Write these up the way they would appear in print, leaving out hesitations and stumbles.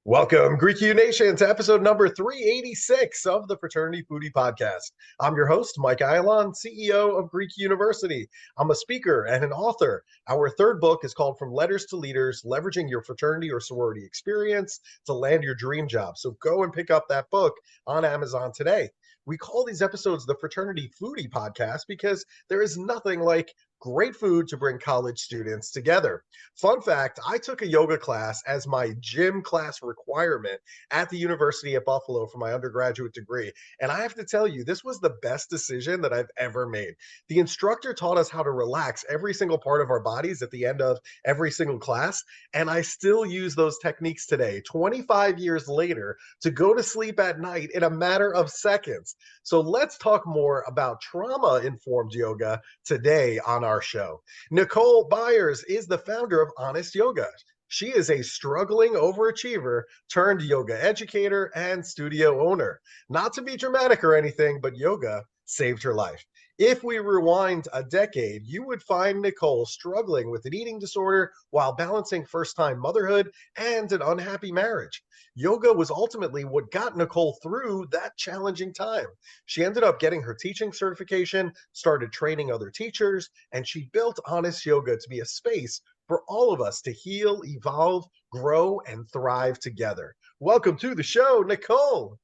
Welcome, Greek U Nation, to episode number 386 of the Fraternity Foodie Podcast. I'm your host, Mike Ayalon, CEO of Greek University. I'm a speaker and an author. Our third book is called From Letters to Leaders, Leveraging Your Fraternity or Sorority Experience to Land Your Dream Job. So go and pick up that book on Amazon today. We call these episodes the Fraternity Foodie Podcast because there is nothing like great food to bring college students together. Fun fact, I took a yoga class as my gym class requirement at the University at Buffalo for my undergraduate degree. And I have to tell you, this was the best decision that I've ever made. The instructor taught us how to relax every single part of our bodies at the end of every single class. And I still use those techniques today, 25 years later, to go to sleep at night in a matter of seconds. So let's talk more about trauma-informed yoga today on our show. Nicole Byars is the founder of Honest Yoga. She is a struggling overachiever turned yoga educator and studio owner. Not to be dramatic or anything, but yoga saved her life. If we rewind a decade, you would find Nicole struggling with an eating disorder while balancing first-time motherhood and an unhappy marriage. Yoga was ultimately what got Nicole through that challenging time. She ended up getting her teaching certification, started training other teachers, and she built Honest Yoga to be a space for all of us to heal, evolve, grow, and thrive together. Welcome to the show, Nicole.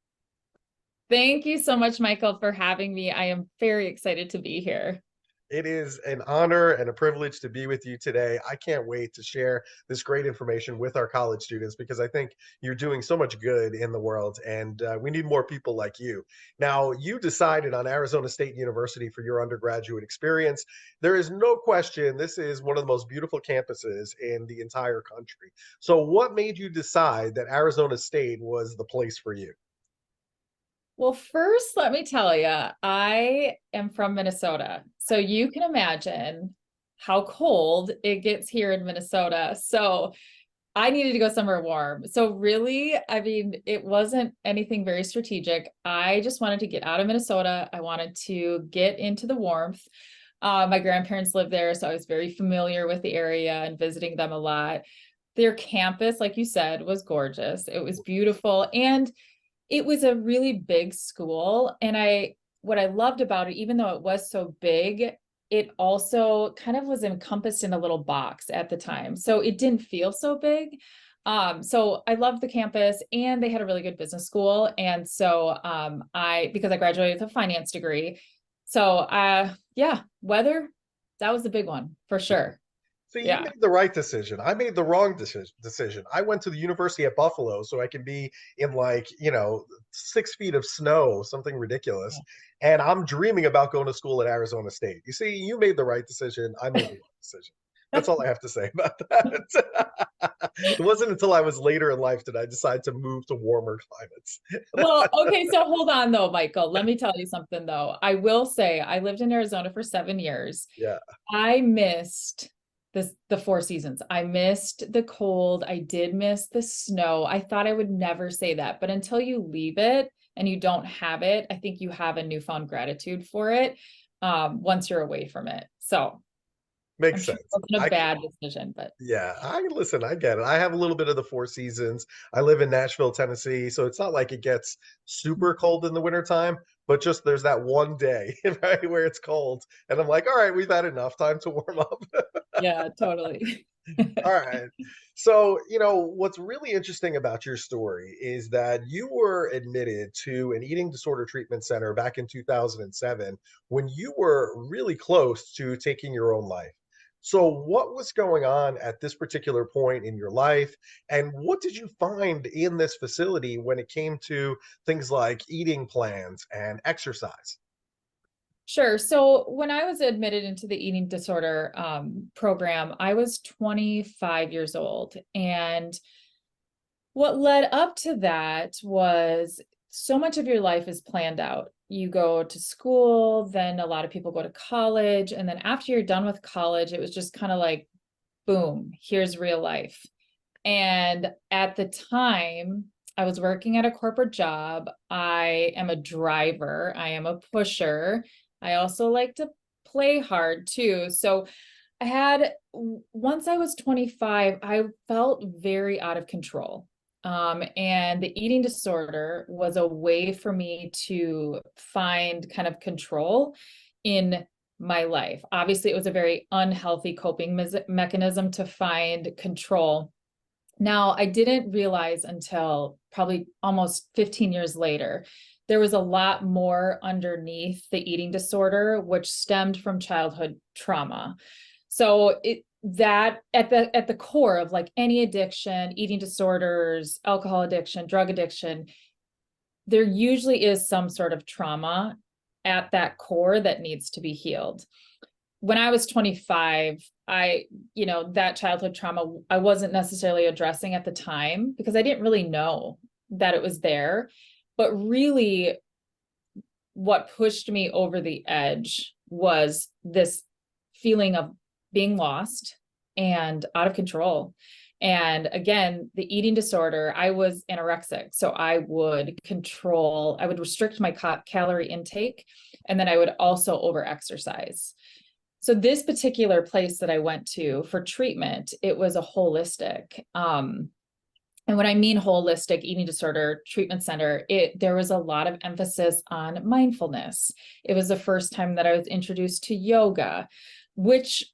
Thank you so much, Michael, for having me. I am very excited to be here. It is an honor and a privilege to be with you today. I can't wait to share this great information with our college students because I think you're doing so much good in the world, and we need more people like you. Now, you decided on Arizona State University for your undergraduate experience. There is no question this is one of the most beautiful campuses in the entire country. So what made you decide that Arizona State was the place for you? Well, first, let me tell you, I am from Minnesota. So you can imagine how cold it gets here in Minnesota. So I needed to go somewhere warm. So really, I mean, it wasn't anything very strategic. I just wanted to get out of Minnesota. I wanted to get into the warmth. My grandparents lived there, so I was very familiar with the area and visiting them a lot. Their campus, like you said, was gorgeous. It was beautiful. And it was a really big school. And what I loved about it, even though it was so big, it also kind of was encompassed in a little box at the time. So it didn't feel so big. So I loved the campus, and they had a really good business school. And so because I graduated with a finance degree. So yeah, weather, that was the big one for sure. So you Yeah. made the right decision. I made the wrong decision. I went to the University at Buffalo so I can be in 6 feet of snow, something ridiculous. And I'm dreaming about going to school at Arizona State. You see, you made the right decision. I made the wrong decision. That's all I have to say about that. It wasn't until I was later in life that I decided to move to warmer climates. Well, okay, so hold on though, Michael. Let me tell you something though. I will say I lived in Arizona for 7 years. Yeah. I missed the 4 seasons. I missed the cold. I did miss the snow. I thought I would never say that, but until you leave it and you don't have it, I think you have a newfound gratitude for it once you're away from it. So I'm Makes sure sense. it wasn't a bad decision, but Yeah, I get it. I have a little bit of the 4 seasons. I live in Nashville, Tennessee, so it's not like it gets super cold in the wintertime, but just there's that one day, right, where it's cold. And I'm like, all right, we've had enough time to warm up. yeah, totally. All right. So, what's really interesting about your story is that you were admitted to an eating disorder treatment center back in 2007 when you were really close to taking your own life. So, what was going on at this particular point in your life? And what did you find in this facility when it came to things like eating plans and exercise? Sure. So when I was admitted into the eating disorder program, I was 25 years old. And what led up to that was so much of your life is planned out. You go to school, then a lot of people go to college. And then after you're done with college, it was just kind of like, boom, here's real life. And at the time, I was working at a corporate job. I am a driver. I am a pusher. I also like to play hard too. So once I was 25, I felt very out of control. And the eating disorder was a way for me to find kind of control in my life. Obviously, it was a very unhealthy coping mechanism to find control. Now, I didn't realize until probably almost 15 years later, there was a lot more underneath the eating disorder, which stemmed from childhood trauma. So that at the core of like any addiction, eating disorders, alcohol addiction, drug addiction, there usually is some sort of trauma at that core that needs to be healed. When I was 25, that childhood trauma, I wasn't necessarily addressing at the time because I didn't really know that it was there. But really, what pushed me over the edge was this feeling of being lost and out of control. And again, the eating disorder, I was anorexic. So I would restrict my calorie intake, and then I would also overexercise. So this particular place that I went to for treatment, it was a holistic. And when I mean holistic eating disorder treatment center, there was a lot of emphasis on mindfulness. It was the first time that I was introduced to yoga, which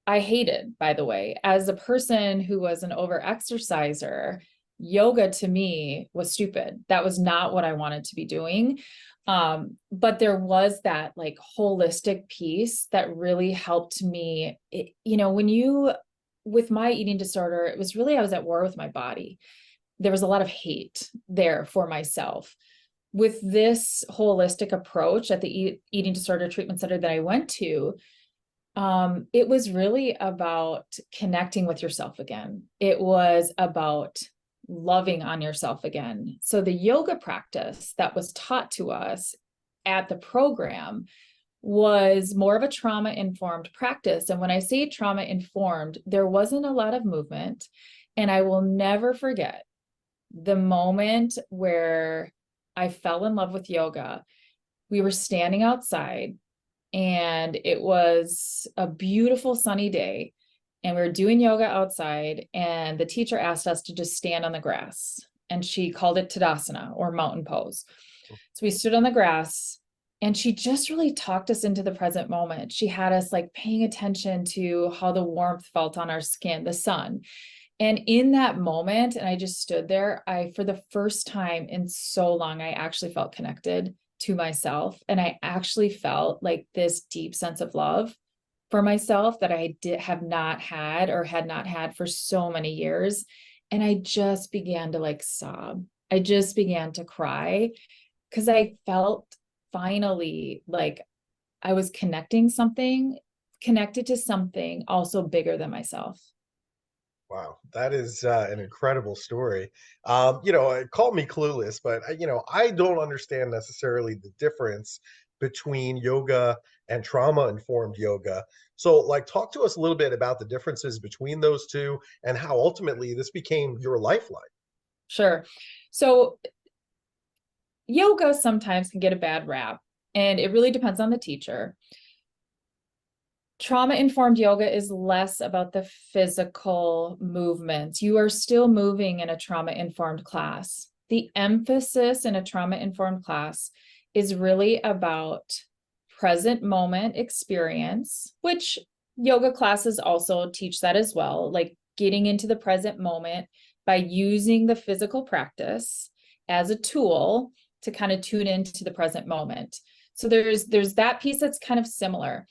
I hated, by the way. As a person who was an overexerciser, yoga to me was stupid. That was not what I wanted to be doing. But there was that like holistic piece that really helped me. With my eating disorder, it was really, I was at war with my body. There was a lot of hate there for myself. With this holistic approach at the eating disorder treatment center that I went to, it was really about connecting with yourself again. It was about loving on yourself again. So the yoga practice that was taught to us at the program was more of a trauma-informed practice. And when I say trauma-informed, there wasn't a lot of movement. And I will never forget the moment where I fell in love with yoga. We were standing outside and it was a beautiful sunny day. And we were doing yoga outside, and the teacher asked us to just stand on the grass. And she called it Tadasana, or mountain pose. So we stood on the grass, and she just really talked us into the present moment. She had us like paying attention to how the warmth felt on our skin, the sun. And in that moment, and I just stood there, for the first time in so long, I actually felt connected to myself. And I actually felt like this deep sense of love for myself that I had not had for so many years. And I just began to like sob. I just began to cry because I felt finally like I was connected to something also bigger than myself. Wow, that is an incredible story. Call me clueless, but I don't understand necessarily the difference between yoga and trauma-informed yoga. So, like, talk to us a little bit about the differences between those two and how ultimately this became your lifeline. Sure. So, yoga sometimes can get a bad rap, and it really depends on the teacher. Trauma-informed yoga is less about the physical movements. You are still moving in a trauma-informed class. The emphasis in a trauma-informed class is really about present moment experience, which yoga classes also teach that as well, like getting into the present moment by using the physical practice as a tool to kind of tune into the present moment. So there's that piece that's kind of similar.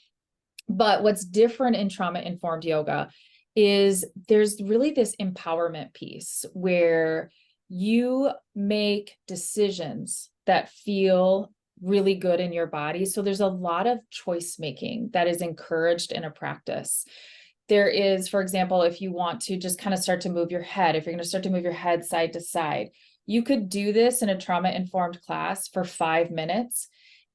But what's different in trauma-informed yoga is there's really this empowerment piece where you make decisions that feel really good in your body. So there's a lot of choice making that is encouraged in a practice. There is, for example, if you want to just kind of start to move your head, if you're going to start to move your head side to side, you could do this in a trauma-informed class for 5 minutes.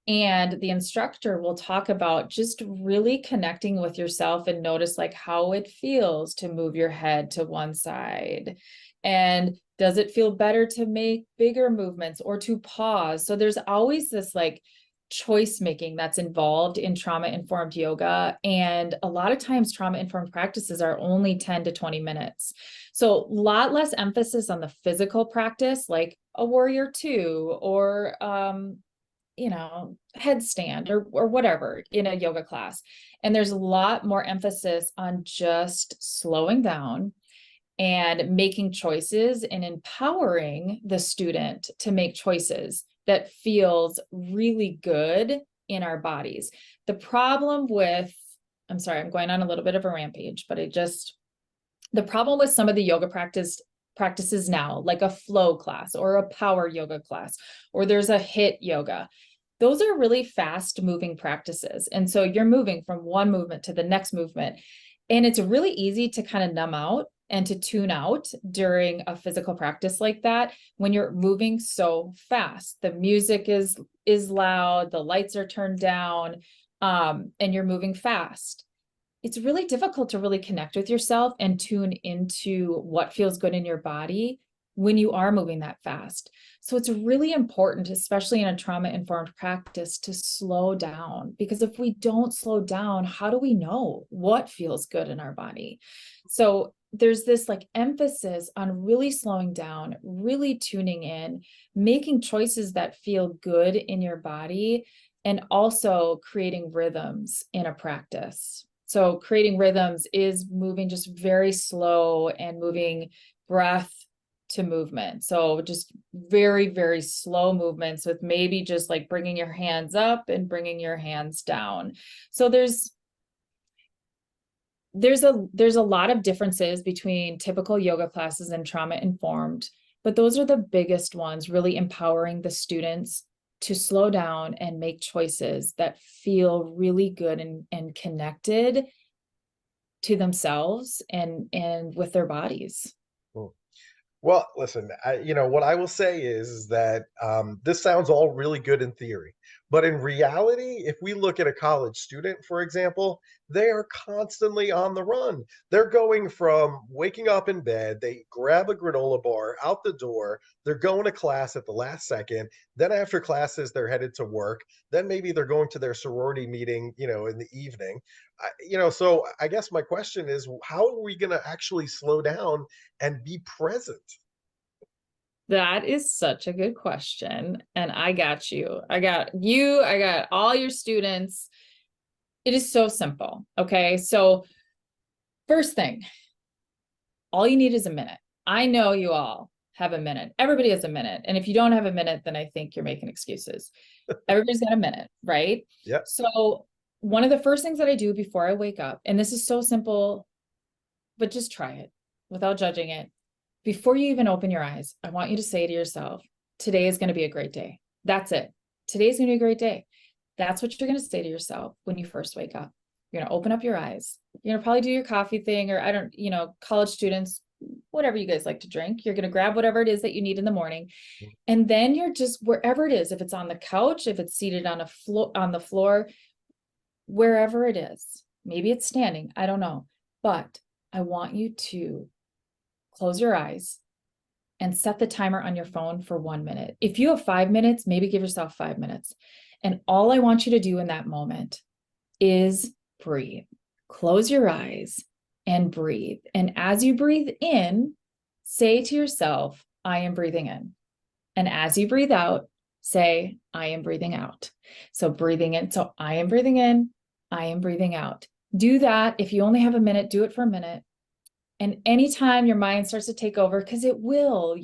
And the instructor will talk about just really connecting with yourself and notice like how it feels to move your head to one side. And Does it feel better to make bigger movements or to pause? So there's always this like choice making that's involved in trauma-informed yoga. And a lot of times trauma-informed practices are only 10 to 20 minutes. So a lot less emphasis on the physical practice, like a warrior two or, headstand or whatever in a yoga class. And there's a lot more emphasis on just slowing down and making choices and empowering the student to make choices that feels really good in our bodies. The problem with, I'm sorry, I'm going on a little bit of a rampage, but the problem with some of the yoga practices now, like a flow class or a power yoga class, or there's a HIIT yoga, those are really fast moving practices. And so you're moving from one movement to the next movement. And it's really easy to kind of numb out and to tune out during a physical practice like that when you're moving so fast. The music is loud, the lights are turned down, and you're moving fast. It's really difficult to really connect with yourself and tune into what feels good in your body when you are moving that fast. So it's really important, especially in a trauma-informed practice, to slow down, because if we don't slow down, how do we know what feels good in our body? So there's this like emphasis on really slowing down, really tuning in, making choices that feel good in your body, and also creating rhythms in a practice. So creating rhythms is moving just very slow and moving breath to movement. So just very, very slow movements with maybe just like bringing your hands up and bringing your hands down. So there's a lot of differences between typical yoga classes and trauma informed, but those are the biggest ones, really empowering the students to slow down and make choices that feel really good and connected to themselves and with their bodies. Cool. Well, listen, what I will say is that this sounds all really good in theory, but in reality, if we look at a college student, for example, they are constantly on the run. They're going from waking up in bed, they grab a granola bar out the door, they're going to class at the last second. Then after classes, they're headed to work. Then maybe they're going to their sorority meeting, in the evening. So I guess my question is, how are we going to actually slow down and be present? That is such a good question. And I got you. I got you. I got all your students. It is so simple. Okay. So first thing, all you need is a minute. I know you all have a minute. Everybody has a minute. And if you don't have a minute, then I think you're making excuses. Everybody's got a minute, right? Yep. So one of the first things that I do before I wake up, and this is so simple, but just try it without judging it. Before you even open your eyes, I want you to say to yourself, today is going to be a great day. That's it. Today's going to be a great day. That's what you're going to say to yourself when you first wake up. You're going to open up your eyes. You're going to probably do your coffee thing, or college students, whatever you guys like to drink. You're going to grab whatever it is that you need in the morning. And then you're just wherever it is, if it's on the couch, if it's seated on the floor, wherever it is, maybe it's standing, I don't know. But I want you to close your eyes and set the timer on your phone for 1 minute. If you have 5 minutes, maybe give yourself 5 minutes. And all I want you to do in that moment is breathe. Close your eyes and breathe. And as you breathe in, say to yourself, I am breathing in. And as you breathe out, say, I am breathing out. So breathing in. So I am breathing in. I am breathing out. Do that. If you only have a minute, do it for a minute. And anytime your mind starts to take over, because it will,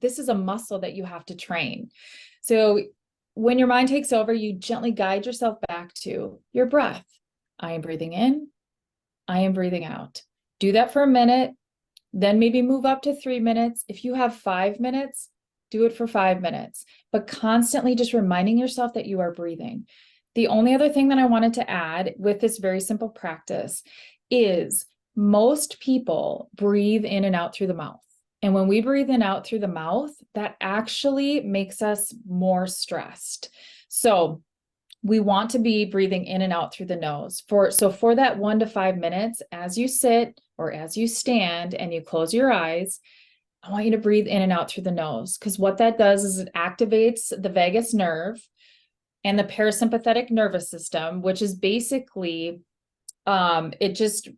this is a muscle that you have to train. So when your mind takes over, you gently guide yourself back to your breath. I am breathing in. I am breathing out. Do that for a minute, then maybe move up to 3 minutes. If you have 5 minutes, do it for 5 minutes, but constantly just reminding yourself that you are breathing. The only other thing that I wanted to add with this very simple practice is most people breathe in and out through the mouth. And when we breathe in and out through the mouth, that actually makes us more stressed. So we want to be breathing in and out through the nose. For that 1 to 5 minutes, as you sit or as you stand and you close your eyes, I want you to breathe in and out through the nose, because what that does is it activates the vagus nerve and the parasympathetic nervous system, which is basically, it just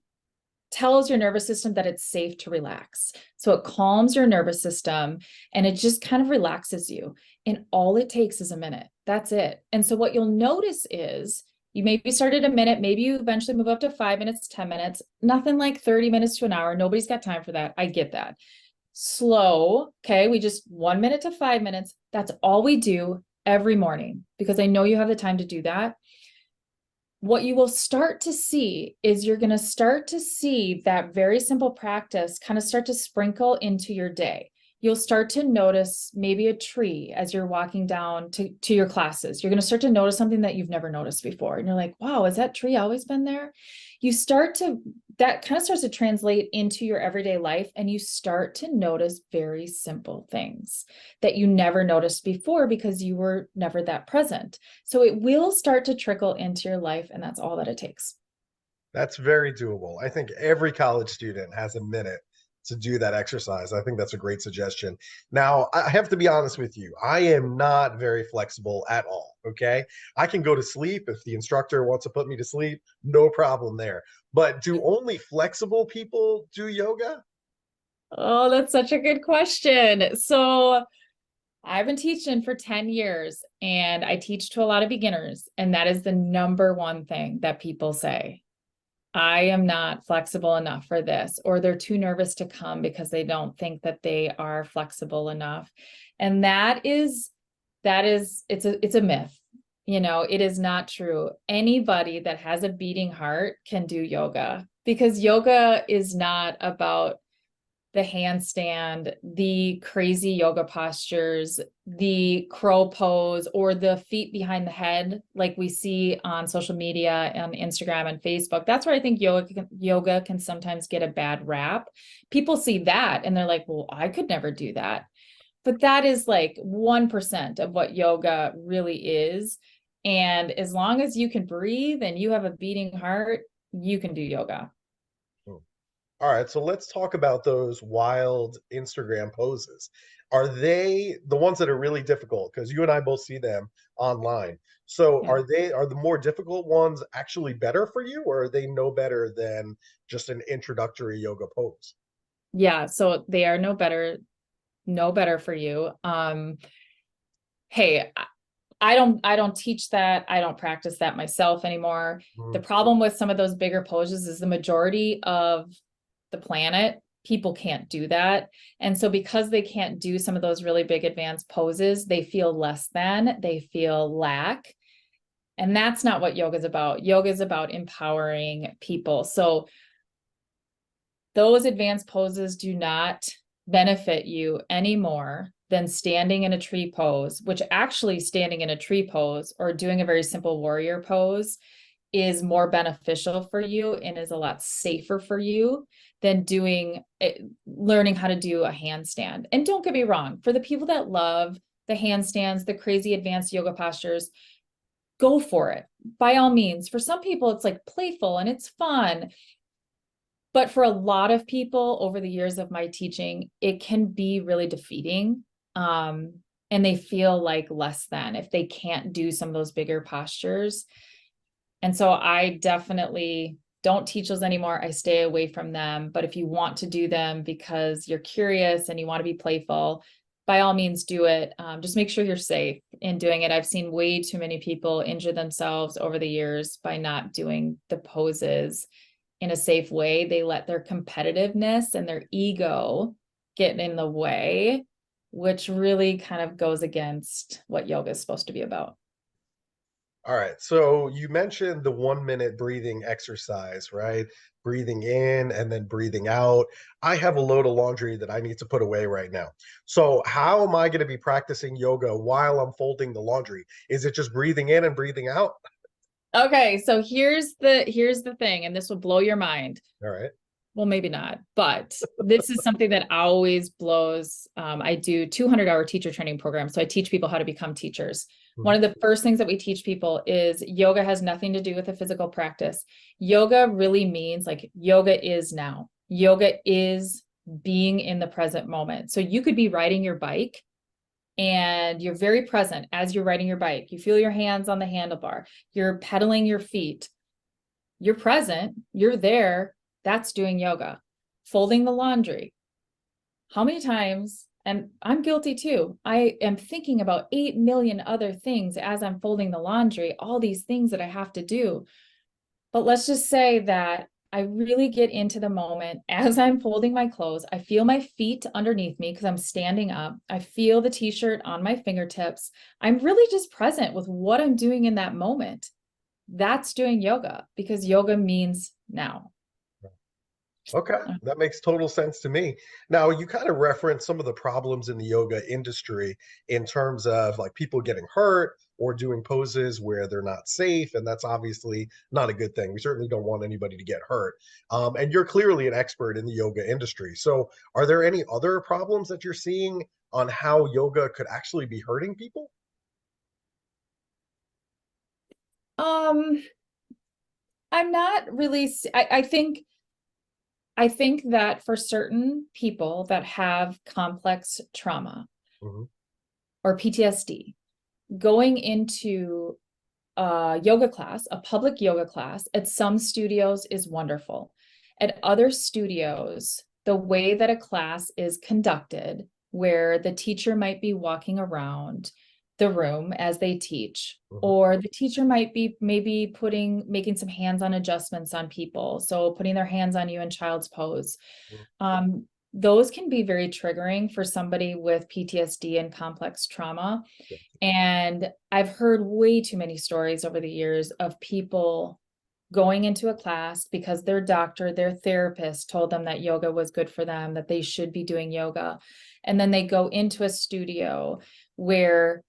tells your nervous system that it's safe to relax. So it calms your nervous system and it just kind of relaxes you. And all it takes is a minute. That's it. And so what you'll notice is you maybe start at a minute, maybe you eventually move up to 5 minutes, 10 minutes, nothing like 30 minutes to an hour. Nobody's got time for that. I get that. Slow. Okay. We just 1 minute to 5 minutes. That's all we do every morning, because I know you have the time to do that. What you will start to see is you're going to start to see that very simple practice kind of start to sprinkle into your day. You'll start to notice maybe a tree as you're walking down to your classes. You're going to start to notice something that you've never noticed before. And you're like, wow, has that tree always been there? That kind of starts to translate into your everyday life. And you start to notice very simple things that you never noticed before because you were never that present. So it will start to trickle into your life. And that's all that it takes. That's very doable. I think every college student has a minute to do that exercise. I think that's a great suggestion. Now, I have to be honest with you. I am not very flexible at all. Okay. I can go to sleep if the instructor wants to put me to sleep, no problem there. But do only flexible people do yoga? Oh, that's such a good question. So I've been teaching for 10 years and I teach to a lot of beginners. And that is the number one thing that people say. I am not flexible enough for this, or they're too nervous to come because they don't think that they are flexible enough. And it's a myth. It is not true. Anybody that has a beating heart can do yoga, because yoga is not about the handstand, the crazy yoga postures, the crow pose, or the feet behind the head, like we see on social media and Instagram and Facebook. That's where I think yoga can sometimes get a bad rap. People see that and they're like, well, I could never do that. But that is like 1% of what yoga really is. And as long as you can breathe and you have a beating heart, you can do yoga. All right, so let's talk about those wild Instagram poses. Are they the ones that are really difficult? Because you and I both see them online. So Yeah. are the more difficult ones actually better for you, or are they no better than just an introductory yoga pose? Yeah. So they are no better for you. Hey, I don't teach that. I don't practice that myself anymore. The Mhm. problem with some of those bigger poses is the majority of the planet, people can't do that. And so because they can't do some of those really big advanced poses, they feel less than, they feel lack. And that's not what yoga is about. Yoga is about empowering people. So those advanced poses do not benefit you anymore than standing in a tree pose, which actually standing in a tree pose or doing a very simple warrior pose is more beneficial for you and is a lot safer for you than learning how to do a handstand. And don't get me wrong, for the people that love the handstands, the crazy advanced yoga postures, go for it. By all means. For some people, it's like playful and it's fun. But for a lot of people over the years of my teaching, it can be really defeating. And they feel like less than if they can't do some of those bigger postures. And so I definitely don't teach those anymore. I stay away from them. But if you want to do them because you're curious and you want to be playful, by all means do it. Just make sure you're safe in doing it. I've seen way too many people injure themselves over the years by not doing the poses in a safe way. They let their competitiveness and their ego get in the way, which really kind of goes against what yoga is supposed to be about. All right. So you mentioned the 1 minute breathing exercise, right? Breathing in and then breathing out. I have a load of laundry that I need to put away right now. So how am I going to be practicing yoga while I'm folding the laundry? Is it just breathing in and breathing out? Okay, so here's the thing, and this will blow your mind. All right. Well, maybe not, but this is something that always blows. I do 200-hour teacher training program. So I teach people how to become teachers. One of the first things that we teach people is yoga has nothing to do with a physical practice. Yoga really means like yoga is now. Yoga is being in the present moment. So you could be riding your bike and you're very present as you're riding your bike. You feel your hands on the handlebar, you're pedaling your feet, you're present, you're there. That's doing yoga. Folding the laundry. How many times, and I'm guilty too, I am thinking about 8 million other things as I'm folding the laundry, all these things that I have to do. But let's just say that I really get into the moment as I'm folding my clothes. I feel my feet underneath me because I'm standing up. I feel the t-shirt on my fingertips. I'm really just present with what I'm doing in that moment. That's doing yoga, because yoga means now. Okay, that makes total sense to me. Now, you kind of referenced some of the problems in the yoga industry in terms of like people getting hurt or doing poses where they're not safe, and that's obviously not a good thing. We certainly don't want anybody to get hurt. And you're clearly an expert in the yoga industry. So, are there any other problems that you're seeing on how yoga could actually be hurting people? Um, I'm not really, I think that for certain people that have complex trauma Mhm. or PTSD, going into a yoga class, a public yoga class at some studios is wonderful. At other studios, the way that a class is conducted, where the teacher might be walking around the room as they teach, Mhm. or the teacher might be maybe making some hands-on adjustments on people. So putting their hands on you in child's pose. Mhm. Those can be very triggering for somebody with PTSD and complex trauma. And I've heard way too many stories over the years of people going into a class because their doctor, their therapist told them that yoga was good for them, that they should be doing yoga. And then they go into a studio where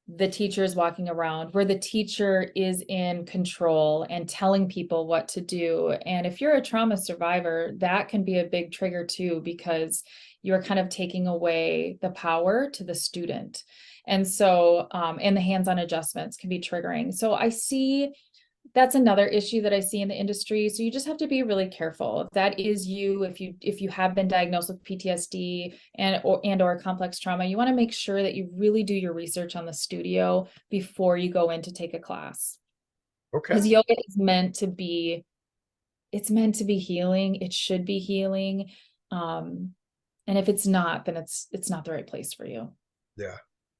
the teacher is walking around, where the teacher is in control and telling people what to do. And if you're a trauma survivor, that can be a big trigger too, because you're kind of taking away the power to the student. And so, and the hands-on adjustments can be triggering. So I see that's another issue that I see in the industry. So you just have to be really careful. If that is you, if you have been diagnosed with PTSD and or complex trauma, you want to make sure that you really do your research on the studio before you go in to take a class. Because Okay. yoga is meant to be, it's meant to be healing. It should be healing. And if it's not, then it's not the right place for you. Yeah.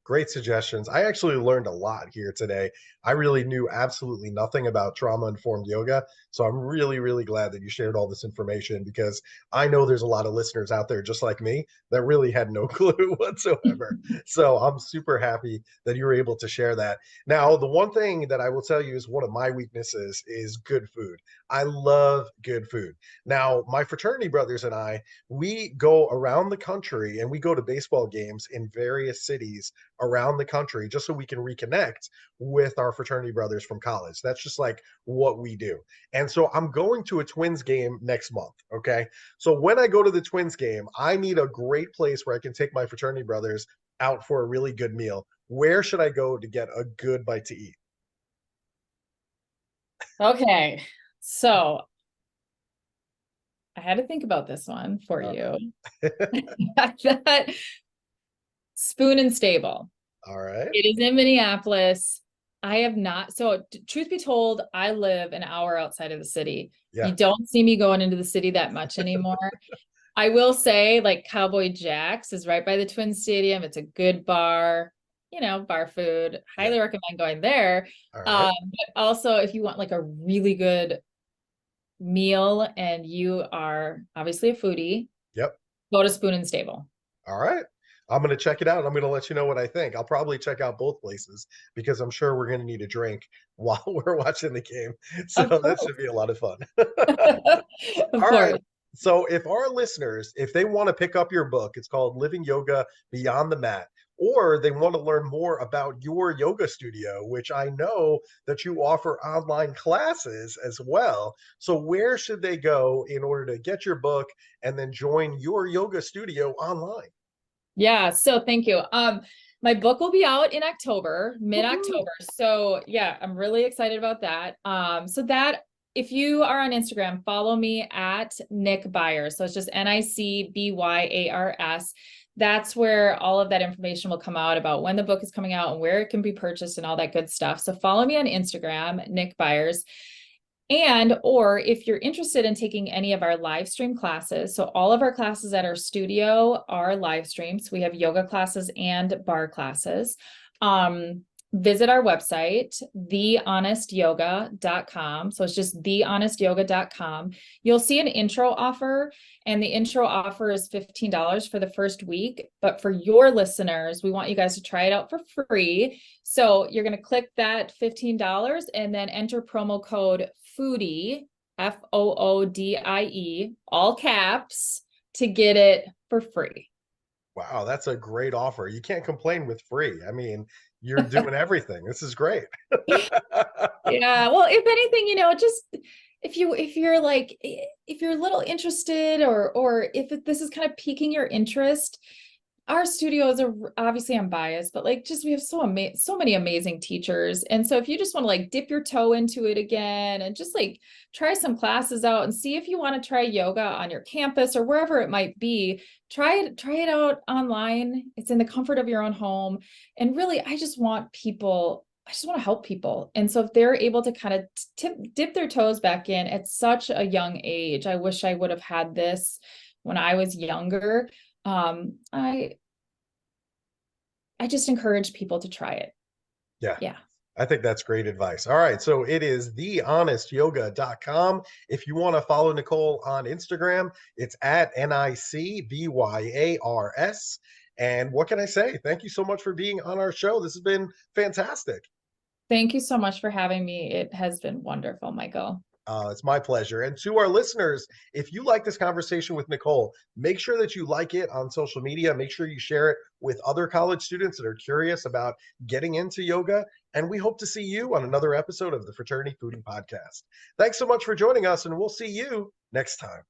Great suggestions. I actually learned a lot here today. I really knew absolutely nothing about trauma informed yoga. So I'm really, really glad that you shared all this information because I know there's a lot of listeners out there just like me that really had no clue whatsoever. So I'm super happy that you were able to share that. Now, the one thing that I will tell you is one of my weaknesses is good food. I love good food. Now, my fraternity brothers and I, we go around the country and we go to baseball games in various cities around the country just so we can reconnect with our fraternity brothers from college. That's just like what we do. And so I'm going to a Twins game next month. Okay. So when I go to the Twins game, I need a great place where I can take my fraternity brothers out for a really good meal. Where should I go to get a good bite to eat? Okay. So I had to think about this one for All you. right. That Spoon and Stable. All right. It is in Minneapolis. I have not, so truth be told, I live an hour outside of the city. Yeah. You don't see me going into the city that much anymore. I will say, like, Cowboy Jack's is right by the Twin Stadium. It's a good bar, bar food. Yeah. Highly recommend going there. All right. But also if you want like a really good meal and you are obviously a foodie, Yep. go to Spoon and Stable. All right. I'm going to check it out. I'm going to let you know what I think. I'll probably check out both places because I'm sure we're going to need a drink while we're watching the game. So Of that course. should be a lot of fun. Of All right. course. So if our listeners, if they want to pick up your book, it's called Living Yoga Beyond the Mat, or they want to learn more about your yoga studio, which I know that you offer online classes as well. So where should they go in order to get your book and then join your yoga studio online? Yeah, so thank you. My book will be out in October, Woohoo. mid-October. So yeah, I'm really excited about that. So that if you are on Instagram, follow me at Nick Byars. So it's just NICBYARS. That's where all of that information will come out about when the book is coming out and where it can be purchased and all that good stuff. So follow me on Instagram, Nick Byars. And, or if you're interested in taking any of our live stream classes, so all of our classes at our studio are live streams. We have yoga classes and bar classes. Visit our website, thehonestyoga.com. So it's just thehonestyoga.com. You'll see an intro offer, and the intro offer is $15 for the first week. But for your listeners, we want you guys to try it out for free. So you're going to click that $15 and then enter promo code FOODIE, FOODIE, all caps, to get it for free. Wow, that's a great offer. You can't complain with free. I mean, you're doing everything. This is great. Yeah. Well, if anything, just if you're a little interested, or if this is kind of piquing your interest, our studios are, obviously I'm biased, but we have so many amazing teachers. And so if you just want to dip your toe into it again and just try some classes out and see if you want to try yoga on your campus or wherever it might be, try it out online. It's in the comfort of your own home. And really, I just want to help people. And so if they're able to kind of dip their toes back in at such a young age, I wish I would have had this when I was younger. I just encourage people to try it. Yeah. I think that's great advice. All right. So it is thehonestyoga.com. If you want to follow Nicole on Instagram, it's at NICBYARS. And what can I say? Thank you so much for being on our show. This has been fantastic. Thank you so much for having me. It has been wonderful, Michael. It's my pleasure. And to our listeners, if you like this conversation with Nicole, make sure that you like it on social media. Make sure you share it with other college students that are curious about getting into yoga. And we hope to see you on another episode of the Fraternity Foodie Podcast. Thanks so much for joining us, and we'll see you next time.